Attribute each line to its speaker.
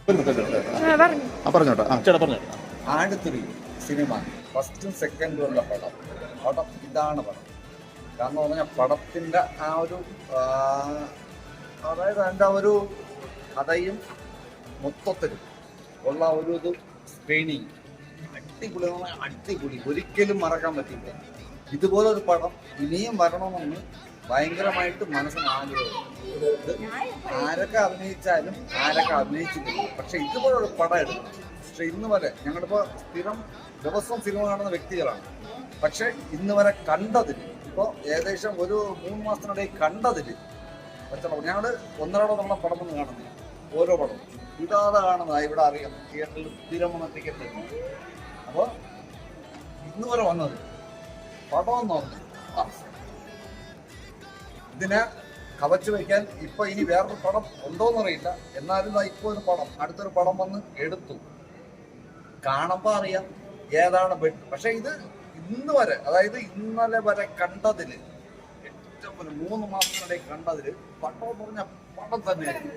Speaker 1: പറഞ്ഞോട്ടോ. ചേട്ടാ പറഞ്ഞോ.
Speaker 2: ആടുത്തൊരു സിനിമ ഫസ്റ്റും സെക്കൻഡും ഉള്ള പടം ഇതാണ് പടം. കാരണം പറഞ്ഞാൽ പടത്തിൻ്റെ ആ ഒരു അതായത് അതിൻ്റെ ഒരു കഥയും മൊത്തത്തിലും ഉള്ള ഒരു ഇത് സ്ക്രീനിങ് അടിപൊളി, അടിപൊളി, ഒരിക്കലും മറക്കാൻ പറ്റില്ല. ഇതുപോലൊരു പടം ഇനിയും വരണമെന്ന് ഭയങ്കരമായിട്ട് മനസ്സിന് ആഗ്രഹം. ഇത് ആരൊക്കെ അഭിനയിച്ചാലും ആരൊക്കെ അഭിനയിച്ചിട്ടില്ല, പക്ഷെ ഇതുപോലൊരു പടം എടുക്കും. പക്ഷെ ഇന്ന് വരെ ഞങ്ങളിപ്പോൾ സ്ഥിരം ദിവസം സിനിമ കാണുന്ന വ്യക്തികളാണ്. പക്ഷെ ഇന്ന് വരെ കണ്ടതിൽ ഇപ്പോൾ ഏകദേശം ഒരു 3 മാസത്തിനിടയിൽ കണ്ടതിൽ ഞങ്ങൾ ഒന്നരാടോ നമ്മളെ പടം ഒന്നും കാണുന്നില്ല. ഓരോ പടം ഇതാതെ കാണുന്നതാണ്. ഇവിടെ അറിയാം തിയേറ്ററിൽ സ്ഥിരം വന്ന ടിക്കറ്റ്. അപ്പോൾ ഇന്ന് വരെ വന്നത് പടം എന്ന് പറഞ്ഞു ഇതിനെ കവച്ചു വയ്ക്കാൻ ഇപ്പൊ ഇനി വേറൊരു പടം ഉണ്ടോന്നറിയില്ല. എന്നാലും ഇപ്പോൾ ഒരു പടം, അടുത്തൊരു പടം വന്ന് എടുത്തു. കാണുമ്പോൾ അറിയാം ഏതാണ് ബെഡ്. പക്ഷെ ഇത് ഇന്ന് വരെ, അതായത് ഇന്നലെ വരെ കണ്ടതില് ഏറ്റവും 3 മാസത്തിനിടയിൽ കണ്ടതില് പടം എന്ന് പറഞ്ഞ പടം തന്നെയായിരുന്നു.